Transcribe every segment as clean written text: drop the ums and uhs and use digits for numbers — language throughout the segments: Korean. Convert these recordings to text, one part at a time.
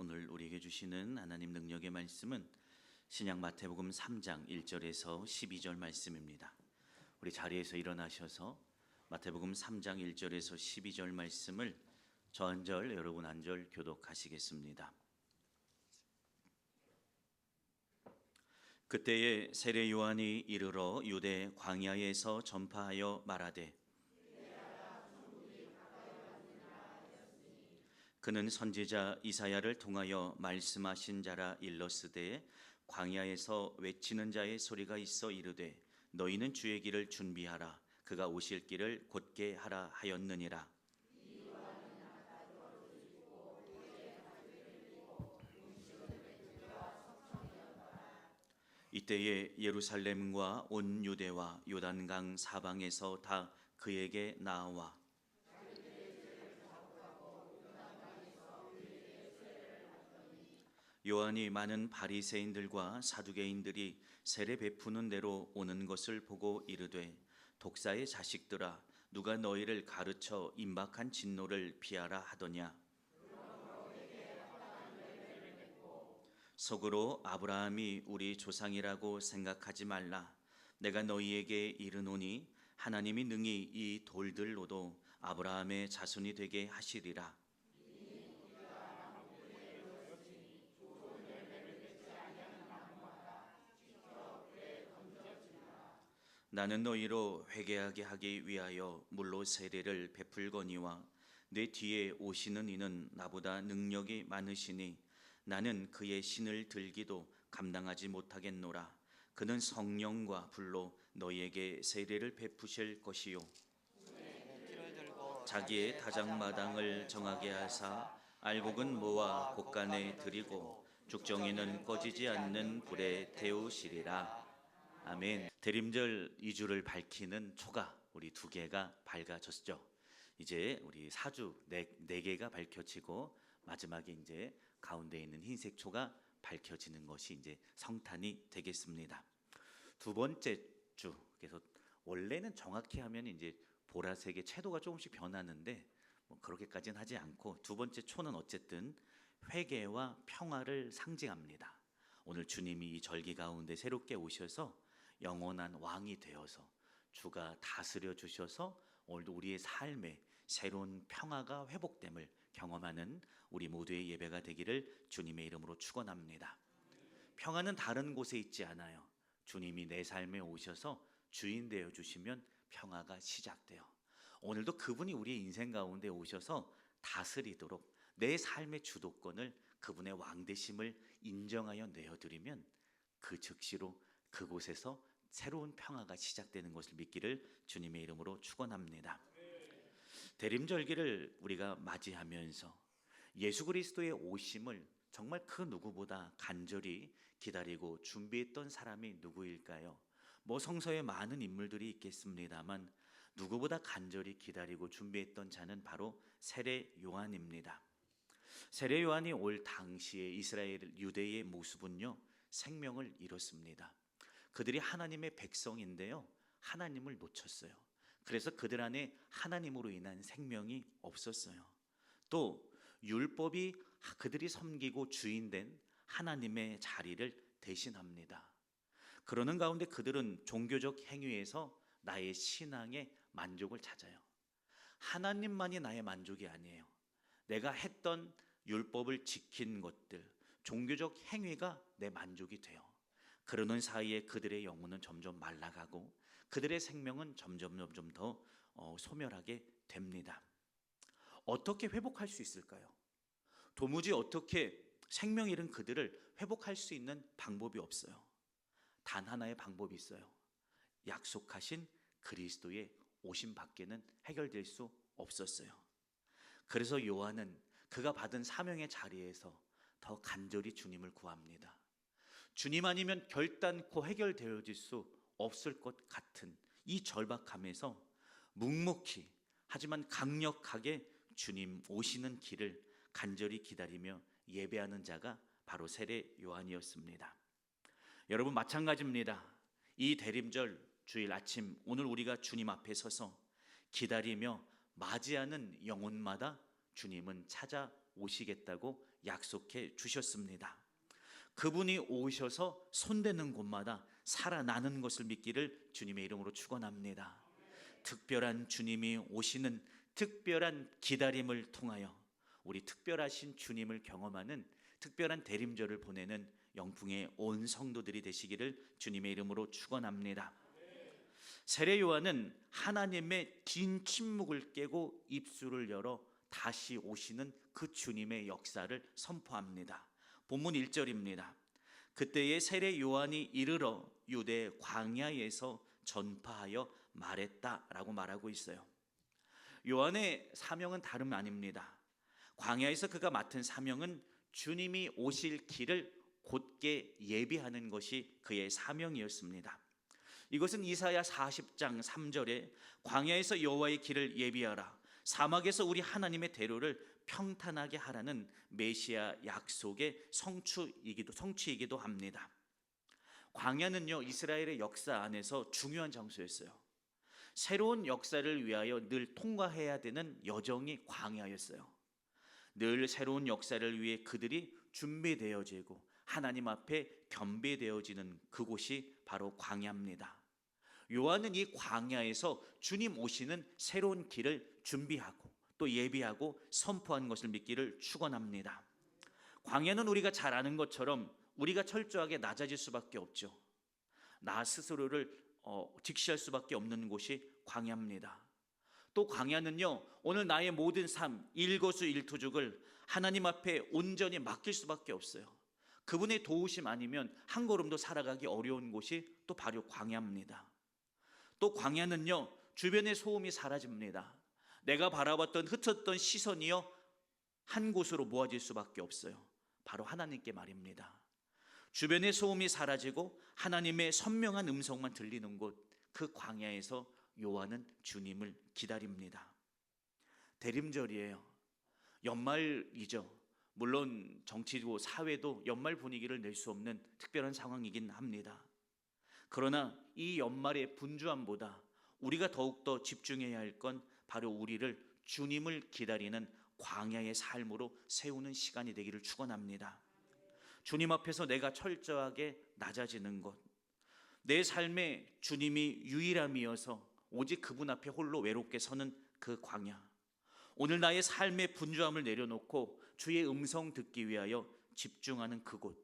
오늘 우리에게 주시는 하나님 능력의 말씀은 신약 마태복음 3장 1절에서 12절 말씀입니다. 우리 자리에서 일어나셔서 마태복음 3장 1절에서 12절 말씀을 저 한 절, 여러분 한 절 교독하시겠습니다. 그때에 세례 요한이 이르러 유대 광야에서 전파하여 말하되 그는 선지자 이사야를 통하여 말씀하신 자라 일렀으되 광야에서 외치는 자의 소리가 있어 이르되 너희는 주의 길을 준비하라 그가 오실 길을 곧게 하라 하였느니라. 이때에 예루살렘과 온 유대와 요단강 사방에서 다 그에게 나와 요한이 많은 바리새인들과 사두개인들이 세례 베푸는 대로 오는 것을 보고 이르되 독사의 자식들아 누가 너희를 가르쳐 임박한 진노를 피하라 하더냐. 속으로 아브라함이 우리 조상이라고 생각하지 말라. 내가 너희에게 이르노니 하나님이 능히 이 돌들로도 아브라함의 자손이 되게 하시리라. 나는 너희로 회개하게 하기 위하여 물로 세례를 베풀거니와 내 뒤에 오시는 이는 나보다 능력이 많으시니 나는 그의 신을 들기도 감당하지 못하겠노라. 그는 성령과 불로 너희에게 세례를 베푸실 것이요 자기의 타작마당을 정하게 하사 알곡은 모아 곳간에 들이고 죽정이는 꺼지지 않는 불에 태우시리라. 아멘. 대림절 2주를 밝히는 초가 우리 2개가 밝아졌죠. 이제 우리 사주 4개가 밝혀지고 마지막에 이제 가운데 있는 흰색 초가 밝혀지는 것이 이제 성탄이 되겠습니다. 두 번째 주, 그래서 원래는 정확히 하면 이제 보라색의 채도가 조금씩 변하는데 뭐 그렇게까지는 하지 않고 두 번째 초는 어쨌든 회개와 평화를 상징합니다. 오늘 주님이 이 절기 가운데 새롭게 오셔서 영원한 왕이 되어서 주가 다스려 주셔서 오늘도 우리의 삶에 새로운 평화가 회복됨을 경험하는 우리 모두의 예배가 되기를 주님의 이름으로 축원합니다. 평화는 다른 곳에 있지 않아요. 주님이 내 삶에 오셔서 주인 되어 주시면 평화가 시작돼요. 오늘도 그분이 우리의 인생 가운데 오셔서 다스리도록 내 삶의 주도권을 그분의 왕되심을 인정하여 내어드리면 그 즉시로 그곳에서 새로운 평화가 시작되는 것을 믿기를 주님의 이름으로 축원합니다. 대림절기를 우리가 맞이하면서 예수 그리스도의 오심을 정말 그 누구보다 간절히 기다리고 준비했던 사람이 누구일까요? 뭐 성서에 많은 인물들이 있겠습니다만 누구보다 간절히 기다리고 준비했던 자는 바로 세례 요한입니다. 세례 요한이 올 당시에 이스라엘 유대의 모습은요, 생명을 잃었습니다. 그들이 하나님의 백성인데요, 하나님을 놓쳤어요. 그래서 그들 안에 하나님으로 인한 생명이 없었어요. 또 율법이 그들이 섬기고 주인된 하나님의 자리를 대신합니다. 그러는 가운데 그들은 종교적 행위에서 나의 신앙의 만족을 찾아요. 하나님만이 나의 만족이 아니에요. 내가 했던 율법을 지킨 것들, 종교적 행위가 내 만족이 돼요. 그러는 사이에 그들의 영혼은 점점 말라가고 그들의 생명은 점점 더 소멸하게 됩니다. 어떻게 회복할 수 있을까요? 도무지 어떻게 생명 잃은 그들을 회복할 수 있는 방법이 없어요. 단 하나의 방법이 있어요. 약속하신 그리스도의 오심 밖에는 해결될 수 없었어요. 그래서 요한은 그가 받은 사명의 자리에서 더 간절히 주님을 구합니다. 주님 아니면 결단코 해결되어질 수 없을 것 같은 이 절박함에서 묵묵히 하지만 강력하게 주님 오시는 길을 간절히 기다리며 예배하는 자가 바로 세례 요한이었습니다. 여러분 마찬가지입니다. 이 대림절 주일 아침 오늘 우리가 주님 앞에 서서 기다리며 맞이하는 영혼마다 주님은 찾아오십니다. 오시겠다고 약속해 주셨습니다. 그분이 오셔서 손대는 곳마다 살아나는 것을 믿기를 주님의 이름으로 축원합니다. 특별한 주님이 오시는 특별한 기다림을 통하여 우리 특별하신 주님을 경험하는 특별한 대림절을 보내는 영풍의 온 성도들이 되시기를 주님의 이름으로 축원합니다. 세례 요한은 하나님의 긴 침묵을 깨고 입술을 열어 다시 오시는 그 주님의 역사를 선포합니다. 본문 1절입니다. 그때에 세례 요한이 이르러 유대 광야에서 전파하여 말했다라고 말하고 있어요. 요한의 사명은 다름 아닙니다. 광야에서 그가 맡은 사명은 주님이 오실 길을 곧게 예비하는 것이 그의 사명이었습니다. 이것은 이사야 40장 3절에 광야에서 여호와의 길을 예비하라, 사막에서 우리 하나님의 대로를 평탄하게 하라는 메시아 약속의 성취이기도 합니다. 광야는요, 이스라엘의 역사 안에서 중요한 장소였어요. 새로운 역사를 위하여 늘 통과해야 되는 여정이 광야였어요. 늘 새로운 역사를 위해 그들이 준비되어지고 하나님 앞에 겸비되어지는 그곳이 바로 광야입니다. 요한은 이 광야에서 주님 오시는 새로운 길을 준비하고 또 예비하고 선포한 것을 믿기를 축원합니다. 광야는 우리가 잘 아는 것처럼 우리가 철저하게 낮아질 수밖에 없죠. 나 스스로를 직시할 수밖에 없는 곳이 광야입니다. 또 광야는요, 오늘 나의 모든 삶, 일거수일투족을 하나님 앞에 온전히 맡길 수밖에 없어요. 그분의 도우심 아니면 한 걸음도 살아가기 어려운 곳이 또 바로 광야입니다. 또 광야는요, 주변의 소음이 사라집니다. 내가 바라봤던 흩었던 시선이요, 한 곳으로 모아질 수밖에 없어요. 바로 하나님께 말입니다. 주변의 소음이 사라지고 하나님의 선명한 음성만 들리는 곳, 그 광야에서 요한은 주님을 기다립니다. 대림절이에요. 연말이죠. 물론 정치고 사회도 연말 분위기를 낼 수 없는 특별한 상황이긴 합니다. 그러나 이 연말의 분주함보다 우리가 더욱더 집중해야 할 건 바로 우리를 주님을 기다리는 광야의 삶으로 세우는 시간이 되기를 축원합니다. 주님 앞에서 내가 철저하게 낮아지는 것, 내 삶에 주님이 유일함이어서 오직 그분 앞에 홀로 외롭게 서는 그 광야, 오늘 나의 삶의 분주함을 내려놓고 주의 음성 듣기 위하여 집중하는 그곳,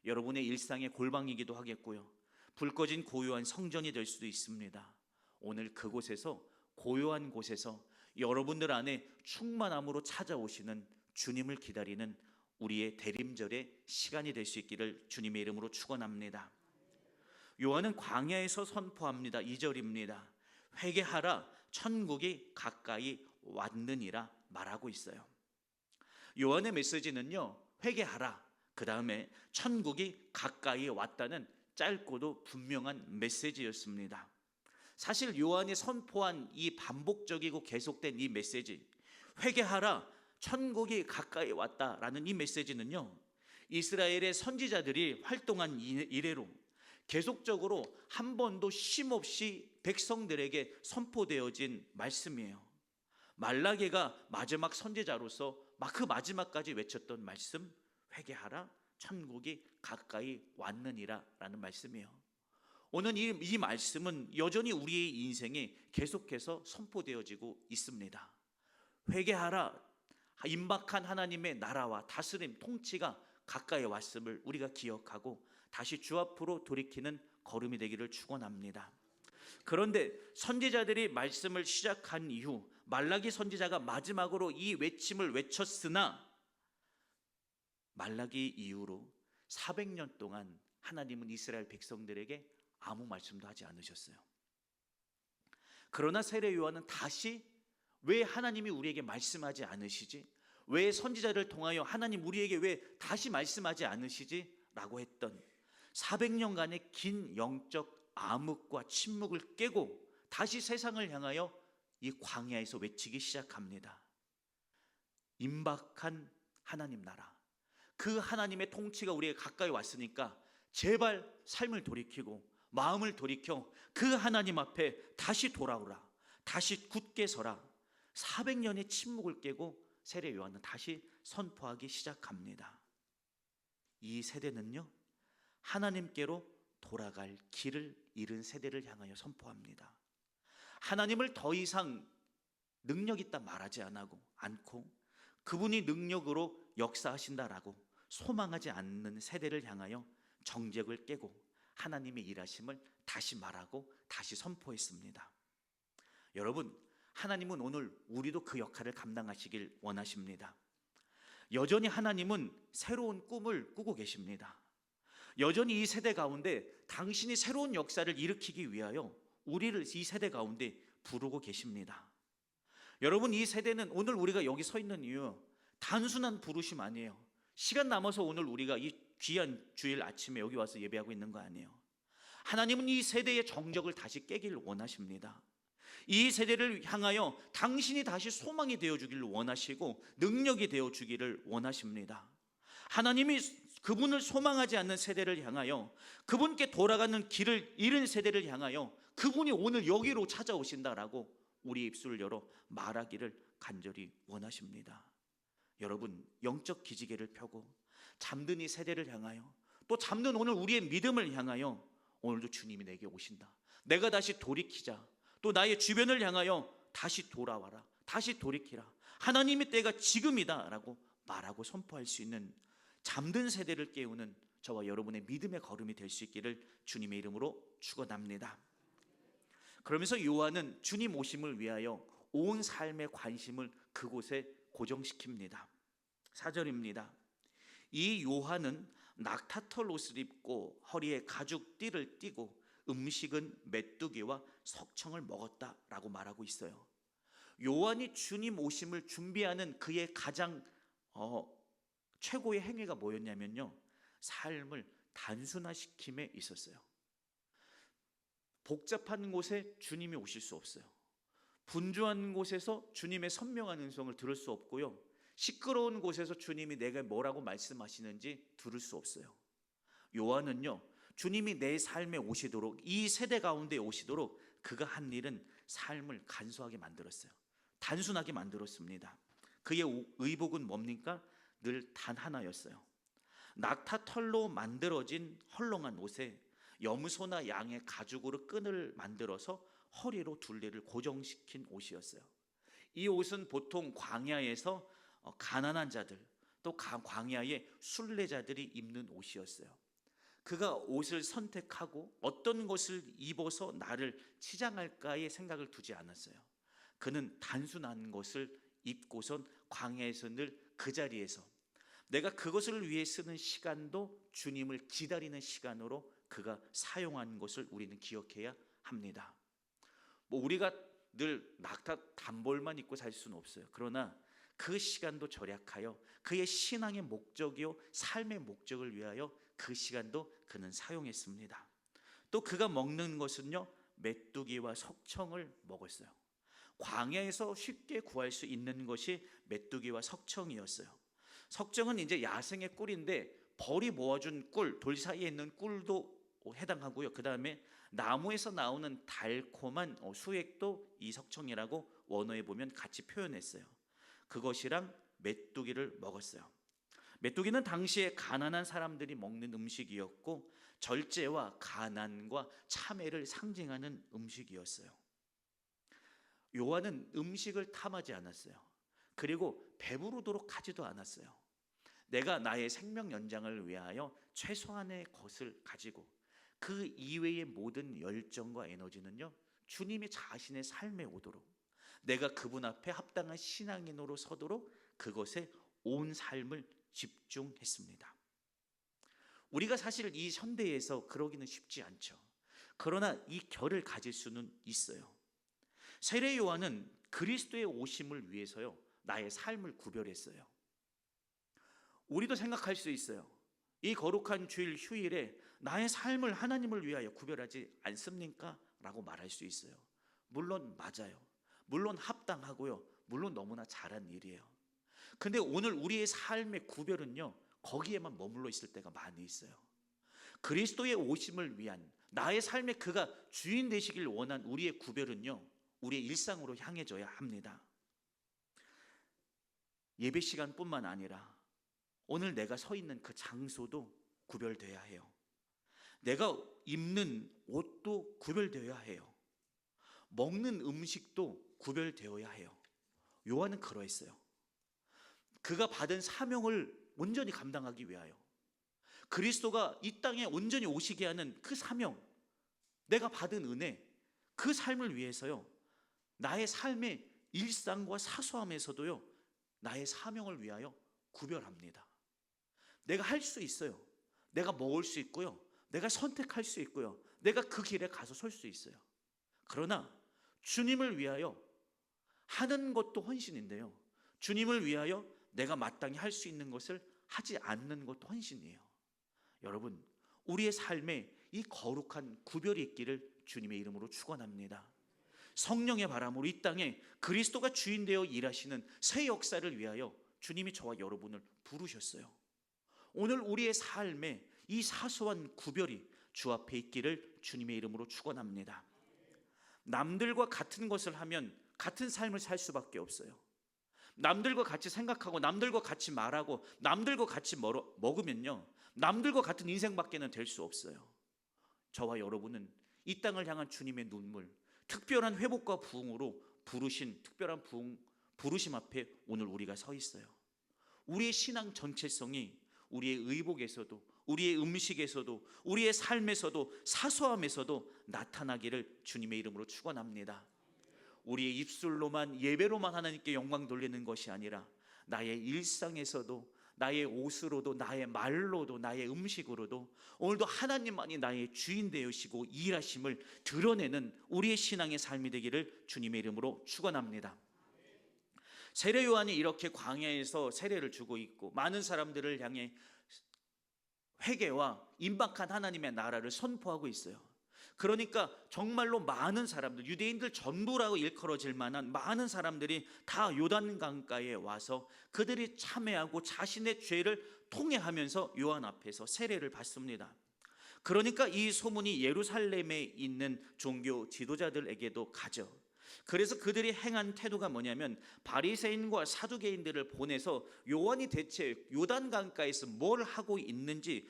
여러분의 일상의 골방이기도 하겠고요, 불 꺼진 고요한 성전이 될 수도 있습니다. 오늘 그곳에서, 고요한 곳에서 여러분들 안에 충만함으로 찾아오시는 주님을 기다리는 우리의 대림절의 시간이 될 수 있기를 주님의 이름으로 축원합니다. 요한은 광야에서 선포합니다. 2절입니다. 회개하라, 천국이 가까이 왔느니라 말하고 있어요. 요한의 메시지는요, 회개하라, 그 다음에 천국이 가까이 왔다는 짧고도 분명한 메시지였습니다. 사실 요한이 선포한 이 반복적이고 계속된 이 메시지, 회개하라, 천국이 가까이 왔다라는 이 메시지는요, 이스라엘의 선지자들이 활동한 이래로 계속적으로 한 번도 쉼없이 백성들에게 선포되어진 말씀이에요. 말라기가 마지막 선지자로서 그 마지막까지 외쳤던 말씀, 회개하라, 천국이 가까이 왔느니라 라는 말씀이에요. 오늘 이 말씀은 여전히 우리의 인생에 계속해서 선포되어지고 있습니다. 회개하라, 임박한 하나님의 나라와 다스림, 통치가 가까이 왔음을 우리가 기억하고 다시 주 앞으로 돌이키는 걸음이 되기를 축원합니다. 그런데 선지자들이 말씀을 시작한 이후 말라기 선지자가 마지막으로 이 외침을 외쳤으나 말라기 이후로 400년 동안 하나님은 이스라엘 백성들에게 아무 말씀도 하지 않으셨어요. 그러나 세례 요한은 다시 왜 하나님이 우리에게 말씀하지 않으시지? 왜 선지자를 통하여 하나님 우리에게 왜 다시 말씀하지 않으시지? 라고 했던 400년간의 긴 영적 암흑과 침묵을 깨고 다시 세상을 향하여 이 광야에서 외치기 시작합니다. 임박한 하나님 나라, 그 하나님의 통치가 우리에게 가까이 왔으니까 제발 삶을 돌이키고 마음을 돌이켜 그 하나님 앞에 다시 돌아오라, 다시 굳게 서라. 400년의 침묵을 깨고 세례 요한은 다시 선포하기 시작합니다. 이 세대는요, 하나님께로 돌아갈 길을 잃은 세대를 향하여 선포합니다. 하나님을 더 이상 능력 있다 말하지 않고 그분이 능력으로 역사하신다라고 소망하지 않는 세대를 향하여 정죄를 깨고 하나님의 일하심을 다시 말하고 다시 선포했습니다. 여러분, 하나님은 오늘 우리도 그 역할을 감당하시길 원하십니다. 여전히 하나님은 새로운 꿈을 꾸고 계십니다. 여전히 이 세대 가운데 당신이 새로운 역사를 일으키기 위하여 우리를 이 세대 가운데 부르고 계십니다. 여러분, 이 세대는 오늘 우리가 여기 서 있는 이유 단순한 부르심 아니에요. 시간 남아서 오늘 우리가 이 귀한 주일 아침에 여기 와서 예배하고 있는 거 아니에요. 하나님은 이 세대의 정적을 다시 깨길 원하십니다. 이 세대를 향하여 당신이 다시 소망이 되어주기를 원하시고 능력이 되어주기를 원하십니다. 하나님이 그분을 소망하지 않는 세대를 향하여, 그분께 돌아가는 길을 잃은 세대를 향하여 그분이 오늘 여기로 찾아오신다라고 우리 입술을 열어 말하기를 간절히 원하십니다. 여러분, 영적 기지개를 펴고 잠든 이 세대를 향하여, 또 잠든 오늘 우리의 믿음을 향하여 오늘도 주님이 내게 오신다. 내가 다시 돌이키자. 또 나의 주변을 향하여 다시 돌아와라. 다시 돌이키라. 하나님의 때가 지금이다 라고 말하고 선포할 수 있는 잠든 세대를 깨우는 저와 여러분의 믿음의 걸음이 될 수 있기를 주님의 이름으로 축원합니다. 그러면서 요한은 주님 오심을 위하여 온 삶의 관심을 그곳에 고정시킵니다. 4절입니다. 이 요한은 낙타털 옷을 입고 허리에 가죽 띠를 띠고 음식은 메뚜기와 석청을 먹었다라고 말하고 있어요. 요한이 주님 오심을 준비하는 그의 가장 최고의 행위가 뭐였냐면요, 삶을 단순화시킴에 있었어요. 복잡한 곳에 주님이 오실 수 없어요. 분주한 곳에서 주님의 선명한 음성을 들을 수 없고요, 시끄러운 곳에서 주님이 내가 뭐라고 말씀하시는지 들을 수 없어요. 요한은요, 주님이 내 삶에 오시도록, 이 세대 가운데 오시도록 그가 한 일은 삶을 간소하게 만들었어요. 단순하게 만들었습니다. 그의 의복은 뭡니까? 늘 단 하나였어요. 낙타털로 만들어진 헐렁한 옷에 염소나 양의 가죽으로 끈을 만들어서 허리로 둘레를 고정시킨 옷이었어요. 이 옷은 보통 광야에서 가난한 자들, 또 광야의 순례자들이 입는 옷이었어요. 그가 옷을 선택하고 어떤 것을 입어서 나를 치장할까의 생각을 두지 않았어요. 그는 단순한 것을 입고선 광야에서 늘 그 자리에서 내가 그것을 위해 쓰는 시간도 주님을 기다리는 시간으로 그가 사용한 것을 우리는 기억해야 합니다. 우리가 늘 낙타 단벌만 입고 살 수는 없어요. 그러나 그 시간도 절약하여 그의 신앙의 목적이요 삶의 목적을 위하여 그 시간도 그는 사용했습니다. 또 그가 먹는 것은요, 메뚜기와 석청을 먹었어요. 광야에서 쉽게 구할 수 있는 것이 메뚜기와 석청이었어요. 석청은 이제 야생의 꿀인데 벌이 모아준 꿀, 돌 사이에 있는 꿀도 해당하고요. 그 다음에 나무에서 나오는 달콤한 수액도 이 석청이라고 원어에 보면 같이 표현했어요. 그것이랑 메뚜기를 먹었어요. 메뚜기는 당시에 가난한 사람들이 먹는 음식이었고 절제와 가난과 참회를 상징하는 음식이었어요. 요한은 음식을 탐하지 않았어요. 그리고 배부르도록 하지도 않았어요. 내가 나의 생명 연장을 위하여 최소한의 것을 가지고 그 이외의 모든 열정과 에너지는요, 주님이 자신의 삶에 오도록, 내가 그분 앞에 합당한 신앙인으로 서도록 그것에 온 삶을 집중했습니다. 우리가 사실 이 현대에서 그러기는 쉽지 않죠. 그러나 이 결을 가질 수는 있어요. 세례 요한은 그리스도의 오심을 위해서요, 나의 삶을 구별했어요. 우리도 생각할 수 있어요. 이 거룩한 주일 휴일에 나의 삶을 하나님을 위하여 구별하지 않습니까? 라고 말할 수 있어요. 물론 맞아요. 물론 합당하고요. 물론 너무나 잘한 일이에요. 근데 오늘 우리의 삶의 구별은요, 거기에만 머물러 있을 때가 많이 있어요. 그리스도의 오심을 위한 나의 삶에 그가 주인 되시길 원한 우리의 구별은요, 우리의 일상으로 향해져야 합니다. 예배 시간뿐만 아니라 오늘 내가 서 있는 그 장소도 구별되어야 해요. 내가 입는 옷도 구별되어야 해요. 먹는 음식도 구별되어야 해요. 요한은 그러했어요. 그가 받은 사명을 온전히 감당하기 위하여, 그리스도가 이 땅에 온전히 오시게 하는 그 사명, 내가 받은 은혜, 그 삶을 위해서요, 나의 삶의 일상과 사소함에서도요, 나의 사명을 위하여 구별합니다. 내가 할 수 있어요. 내가 먹을 수 있고요, 내가 선택할 수 있고요, 내가 그 길에 가서 설 수 있어요. 그러나 주님을 위하여 하는 것도 헌신인데요, 주님을 위하여 내가 마땅히 할 수 있는 것을 하지 않는 것도 헌신이에요. 여러분, 우리의 삶에 이 거룩한 구별이 있기를 주님의 이름으로 축원합니다. 성령의 바람으로 이 땅에 그리스도가 주인 되어 일하시는 새 역사를 위하여 주님이 저와 여러분을 부르셨어요. 오늘 우리의 삶에 이 사소한 구별이 주 앞에 있기를 주님의 이름으로 축원합니다. 남들과 같은 것을 하면 같은 삶을 살 수밖에 없어요. 남들과 같이 생각하고 남들과 같이 말하고 남들과 같이 먹으면요, 남들과 같은 인생밖에는 될 수 없어요. 저와 여러분은 이 땅을 향한 주님의 눈물, 특별한 회복과 부흥으로 부르신 특별한 부르심 앞에 오늘 우리가 서 있어요. 우리의 신앙 전체성이 우리의 의복에서도, 우리의 음식에서도, 우리의 삶에서도, 사소함에서도 나타나기를 주님의 이름으로 축원합니다. 우리의 입술로만, 예배로만 하나님께 영광 돌리는 것이 아니라 나의 일상에서도, 나의 옷으로도, 나의 말로도, 나의 음식으로도 오늘도 하나님만이 나의 주인 되시고 일하심을 드러내는 우리의 신앙의 삶이 되기를 주님의 이름으로 축원합니다. 세례 요한이 이렇게 광야에서 세례를 주고 있고 많은 사람들을 향해 회개와 임박한 하나님의 나라를 선포하고 있어요. 그러니까 정말로 많은 사람들, 유대인들 전부라고 일컬어질 만한 많은 사람들이 다 요단강가에 와서 그들이 참회하고 자신의 죄를 통회하면서 요한 앞에서 세례를 받습니다. 그러니까 이 소문이 예루살렘에 있는 종교 지도자들에게도 가죠. 그래서 그들이 행한 태도가 뭐냐면 바리새인과 사두개인들을 보내서 요한이 대체 요단강가에서 뭘 하고 있는지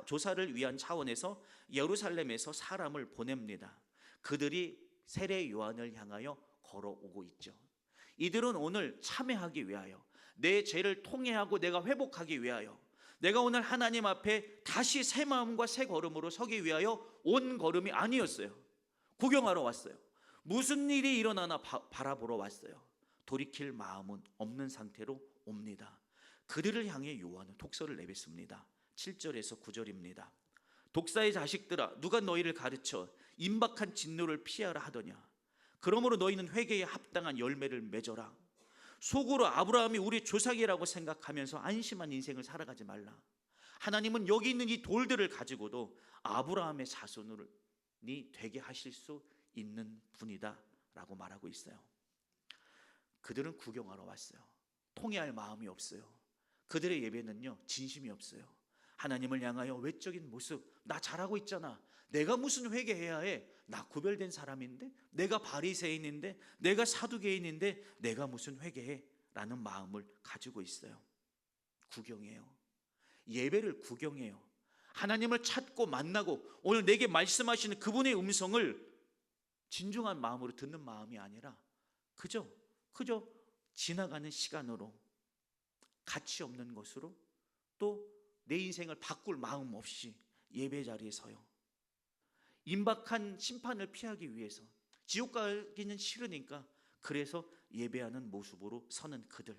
조사를 위한 차원에서 예루살렘에서 사람을 보냅니다. 그들이 세례 요한을 향하여 걸어오고 있죠. 이들은 오늘 참회하기 위하여, 내 죄를 통회하고 내가 회복하기 위하여, 내가 오늘 하나님 앞에 다시 새 마음과 새 걸음으로 서기 위하여 온 걸음이 아니었어요. 구경하러 왔어요. 무슨 일이 일어나나 바라보러 왔어요. 돌이킬 마음은 없는 상태로 옵니다. 그들을 향해 요한은 독서를 내뱉습니다. 7절에서 9절입니다. 독사의 자식들아, 누가 너희를 가르쳐 임박한 진노를 피하라 하더냐? 그러므로 너희는 회개에 합당한 열매를 맺어라. 속으로 아브라함이 우리 조상이라고 생각하면서 안심한 인생을 살아가지 말라. 하나님은 여기 있는 이 돌들을 가지고도 아브라함의 자손이 되게 하실 수 있는 분이다 라고 말하고 있어요. 그들은 구경하러 왔어요. 통회할 마음이 없어요. 그들의 예배는요, 진심이 없어요. 하나님을 향하여 외적인 모습, 나 잘하고 있잖아, 내가 무슨 회개해야 해, 나 구별된 사람인데, 내가 바리새인인데, 내가 사두개인인데 내가 무슨 회개해 라는 마음을 가지고 있어요. 구경해요. 예배를 구경해요. 하나님을 찾고 만나고 오늘 내게 말씀하시는 그분의 음성을 진중한 마음으로 듣는 마음이 아니라 그저 지나가는 시간으로, 가치 없는 것으로, 또 내 인생을 바꿀 마음 없이 예배 자리에 서요. 임박한 심판을 피하기 위해서, 지옥 가기는 싫으니까 그래서 예배하는 모습으로 서는 그들.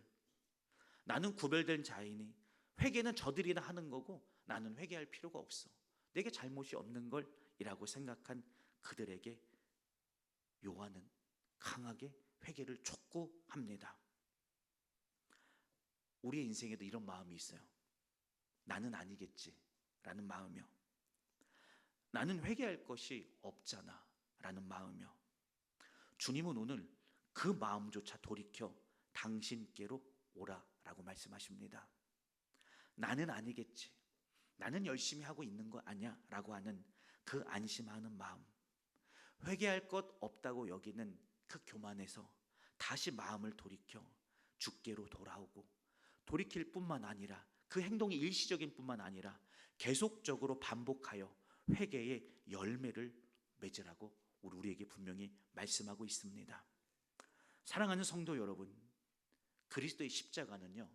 나는 구별된 자이니 회개는 저들이나 하는 거고 나는 회개할 필요가 없어, 내게 잘못이 없는 걸 이라고 생각한 그들에게 요한은 강하게 회개를 촉구합니다. 우리의 인생에도 이런 마음이 있어요. 나는 아니겠지 라는 마음이요, 나는 회개할 것이 없잖아 라는 마음이요. 주님은 오늘 그 마음조차 돌이켜 당신께로 오라 라고 말씀하십니다. 나는 아니겠지, 나는 열심히 하고 있는 거 아니야 라고 하는 그 안심하는 마음, 회개할 것 없다고 여기는 그 교만에서 다시 마음을 돌이켜 주께로 돌아오고 돌이킬 뿐만 아니라 그 행동이 일시적인 뿐만 아니라 계속적으로 반복하여 회개의 열매를 맺으라고 우리에게 분명히 말씀하고 있습니다. 사랑하는 성도 여러분, 그리스도의 십자가는요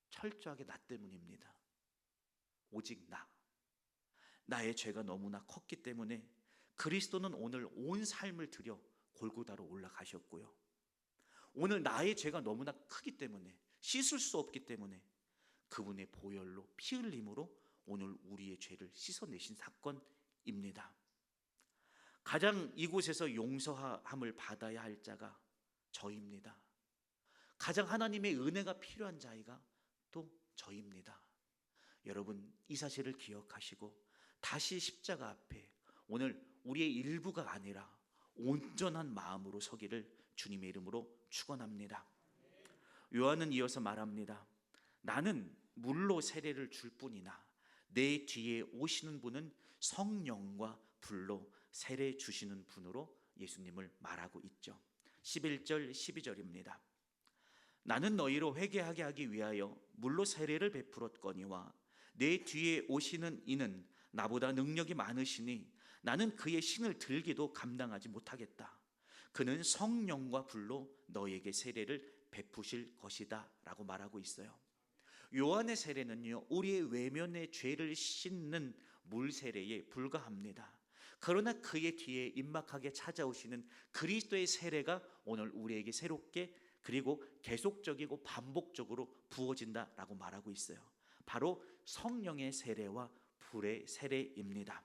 철저하게 나 때문입니다. 오직 나의 죄가 너무나 컸기 때문에 그리스도는 오늘 온 삶을 들여 골고다로 올라가셨고요, 오늘 나의 죄가 너무나 크기 때문에 씻을 수 없기 때문에 그분의 보혈로 피 흘림으로 오늘 우리의 죄를 씻어내신 사건입니다. 가장 이곳에서 용서함을 받아야 할 자가 저입니다. 가장 하나님의 은혜가 필요한 자가 또 저입니다. 여러분, 이 사실을 기억하시고 다시 십자가 앞에 오늘 우리의 일부가 아니라 온전한 마음으로 서기를 주님의 이름으로 축원합니다. 요한은 이어서 말합니다. 나는 물로 세례를 줄 뿐이나 내 뒤에 오시는 분은 성령과 불로 세례 주시는 분으로 예수님을 말하고 있죠. 11절 12절입니다. 나는 너희로 회개하게 하기 위하여 물로 세례를 베풀었거니와 내 뒤에 오시는 이는 나보다 능력이 많으시니 나는 그의 신을 들기도 감당하지 못하겠다. 그는 성령과 불로 너희에게 세례를 베푸실 것이다 라고 말하고 있어요. 요한의 세례는요 우리의 외면의 죄를 씻는 물 세례에 불과합니다. 그러나 그의 뒤에 임박하게 찾아오시는 그리스도의 세례가 오늘 우리에게 새롭게 그리고 계속적이고 반복적으로 부어진다라고 말하고 있어요. 바로 성령의 세례와 불의 세례입니다.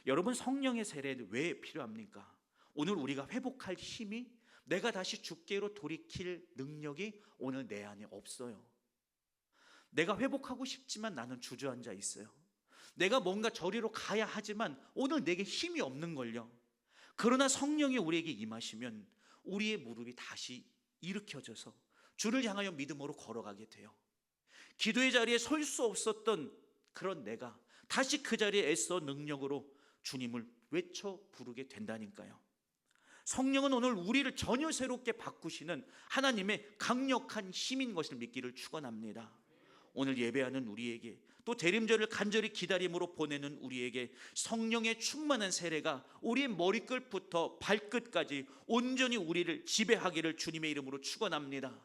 여러분, 성령의 세례는 왜 필요합니까? 오늘 우리가 회복할 힘이, 내가 다시 주께로 돌이킬 능력이 오늘 내 안에 없어요. 내가 회복하고 싶지만 나는 주저앉아 있어요. 내가 뭔가 저리로 가야 하지만 오늘 내게 힘이 없는 걸요. 그러나 성령이 우리에게 임하시면 우리의 무릎이 다시 일으켜져서 주를 향하여 믿음으로 걸어가게 돼요. 기도의 자리에 설 수 없었던 그런 내가 다시 그 자리에 애써 능력으로 주님을 외쳐 부르게 된다니까요. 성령은 오늘 우리를 전혀 새롭게 바꾸시는 하나님의 강력한 힘인 것을 믿기를 축원합니다. 오늘 예배하는 우리에게 또 대림절을 간절히 기다림으로 보내는 우리에게 성령의 충만한 세례가 우리의 머리끝부터 발끝까지 온전히 우리를 지배하기를 주님의 이름으로 축원합니다.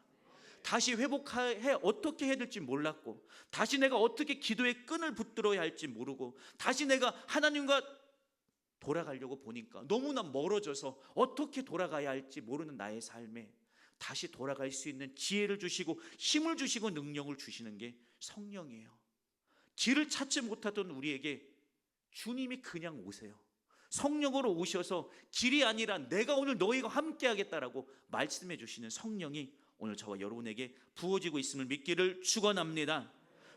다시 회복해 어떻게 해야 될지 몰랐고, 다시 내가 어떻게 기도의 끈을 붙들어야 할지 모르고, 다시 내가 하나님과 돌아가려고 보니까 너무나 멀어져서 어떻게 돌아가야 할지 모르는 나의 삶에 다시 돌아갈 수 있는 지혜를 주시고 힘을 주시고 능력을 주시는 게 성령이에요. 길을 찾지 못하던 우리에게 주님이 그냥 오세요. 성령으로 오셔서 길이 아니라 내가 오늘 너희가 함께 하겠다라고 말씀해 주시는 성령이 오늘 저와 여러분에게 부어지고 있음을 믿기를 축원합니다.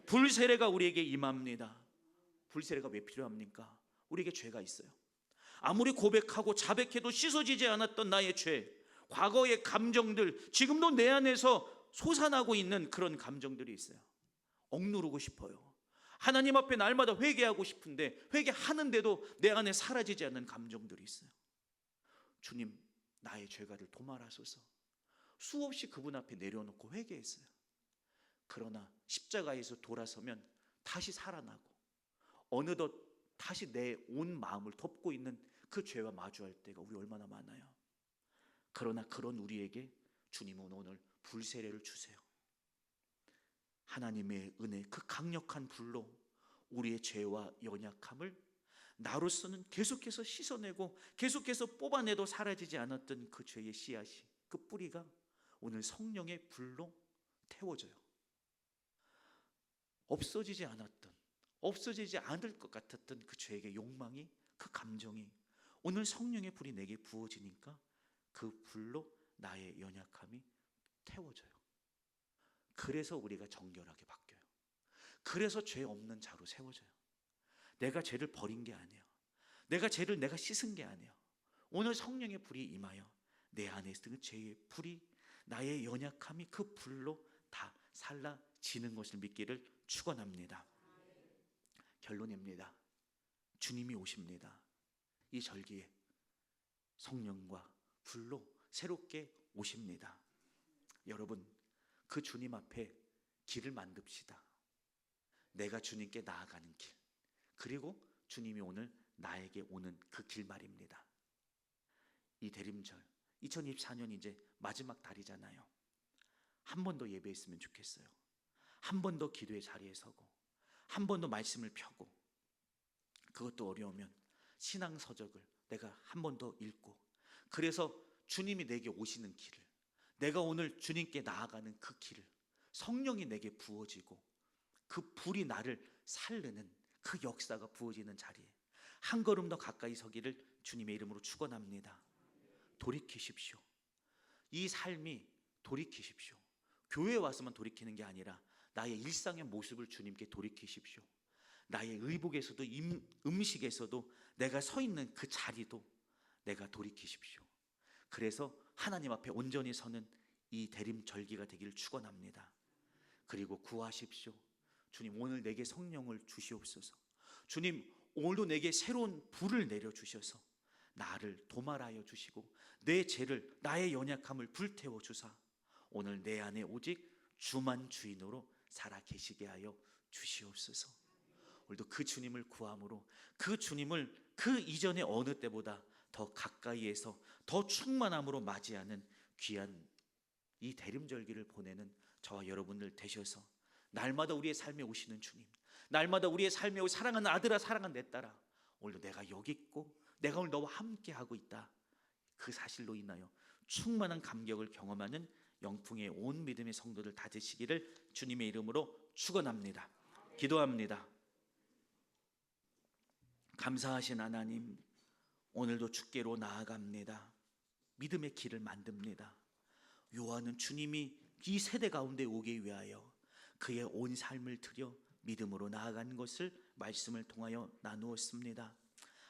불세례가 우리에게 임합니다. 불세례가 왜 필요합니까? 우리에게 죄가 있어요. 아무리 고백하고 자백해도 씻어지지 않았던 나의 죄, 과거의 감정들, 지금도 내 안에서 솟아나고 있는 그런 감정들이 있어요. 억누르고 싶어요. 하나님 앞에 날마다 회개하고 싶은데 회개하는데도 내 안에 사라지지 않는 감정들이 있어요. 주님, 나의 죄가를 도말하소서. 수없이 그분 앞에 내려놓고 회개했어요. 그러나 십자가에서 돌아서면 다시 살아나고 어느덧 다시 내 온 마음을 덮고 있는 그 죄와 마주할 때가 우리 얼마나 많아요. 그러나 그런 우리에게 주님은 오늘 불세례를 주세요. 하나님의 은혜, 그 강력한 불로 우리의 죄와 연약함을 나로서는 계속해서 씻어내고 계속해서 뽑아내도 사라지지 않았던 그 죄의 씨앗이, 그 뿌리가 오늘 성령의 불로 태워져요. 없어지지 않았던, 없어지지 않을 것 같았던 그 죄의 욕망이, 그 감정이 오늘 성령의 불이 내게 부어지니까 그 불로 나의 연약함이 태워져요. 그래서 우리가 정결하게 바뀌어요. 그래서 죄 없는 자로 세워져요. 내가 죄를 버린 게 아니에요. 내가 죄를 내가 씻은 게 아니에요. 오늘 성령의 불이 임하여 내 안에 있는 죄의 불이, 나의 연약함이 그 불로 다 살라지는 것을 믿기를 축원합니다. 결론입니다. 주님이 오십니다. 이 절기에 성령과 불로 새롭게 오십니다. 여러분, 그 주님 앞에 길을 만듭시다. 내가 주님께 나아가는 길, 그리고 주님이 오늘 나에게 오는 그 길 말입니다. 이 대림절 2024년 이제 마지막 달이잖아요. 한 번 더 예배했으면 좋겠어요. 한 번 더 기도의 자리에 서고, 한 번 더 말씀을 펴고, 그것도 어려우면 신앙 서적을 내가 한 번 더 읽고, 그래서 주님이 내게 오시는 길을, 내가 오늘 주님께 나아가는 그 길을 성령이 내게 부어지고 그 불이 나를 살르는 그 역사가 부어지는 자리에 한 걸음 더 가까이 서기를 주님의 이름으로 축원합니다. 돌이키십시오. 이 삶이 돌이키십시오. 교회에 와서만 돌이키는 게 아니라 나의 일상의 모습을 주님께 돌이키십시오. 나의 의복에서도 음식에서도 내가 서 있는 그 자리도 내가 돌이키십시오. 그래서 하나님 앞에 온전히 서는 이 대림절기가 되기를 축원합니다. 그리고 구하십시오. 주님, 오늘 내게 성령을 주시옵소서. 주님, 오늘도 내게 새로운 불을 내려주셔서 나를 도말하여 주시고 내 죄를, 나의 연약함을 불태워 주사 오늘 내 안에 오직 주만 주인으로 살아 계시게 하여 주시옵소서. 오늘도 그 주님을 구함으로 그 주님을 그 이전의 어느 때보다 더 가까이에서 더 충만함으로 맞이하는 귀한 이 대림절기를 보내는 저와 여러분들 되셔서 날마다 우리의 삶에 오시는 주님, 날마다 우리의 삶에 오시는 사랑하는 아들아, 사랑하는 내 딸아, 오늘도 내가 여기 있고 내가 오늘 너와 함께하고 있다, 그 사실로 인하여 충만한 감격을 경험하는 영풍의 온 믿음의 성도들 다 되시기를 주님의 이름으로 축원합니다. 기도합니다. 감사하신 하나님, 오늘도 주께로 나아갑니다. 믿음의 길을 만듭니다. 요한은 주님이 이 세대 가운데 오기 위하여 그의 온 삶을 들여 믿음으로 나아간 것을 말씀을 통하여 나누었습니다.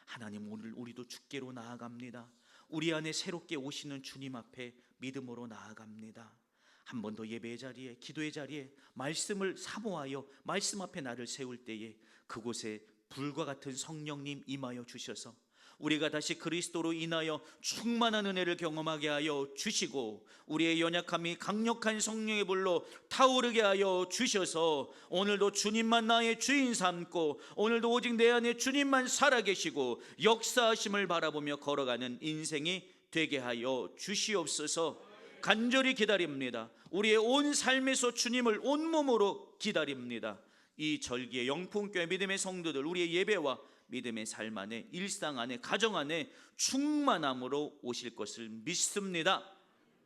하나님, 오늘 우리도 주께로 나아갑니다. 우리 안에 새롭게 오시는 주님 앞에 믿음으로 나아갑니다. 한 번 더 예배의 자리에, 기도의 자리에 말씀을 사모하여 말씀 앞에 나를 세울 때에 그곳에 불과 같은 성령님 임하여 주셔서 우리가 다시 그리스도로 인하여 충만한 은혜를 경험하게 하여 주시고 우리의 연약함이 강력한 성령의 불로 타오르게 하여 주셔서 오늘도 주님만 나의 주인 삼고 오늘도 오직 내 안에 주님만 살아계시고 역사하심을 바라보며 걸어가는 인생이 되게 하여 주시옵소서. 간절히 기다립니다. 우리의 온 삶에서 주님을 온몸으로 기다립니다. 이 절기의 영풍교회 믿음의 성도들, 우리의 예배와 믿음의 삶 안에, 일상 안에, 가정 안에 충만함으로 오실 것을 믿습니다.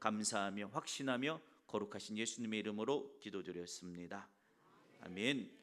감사하며 확신하며 거룩하신 예수님의 이름으로 기도드렸습니다. 아멘.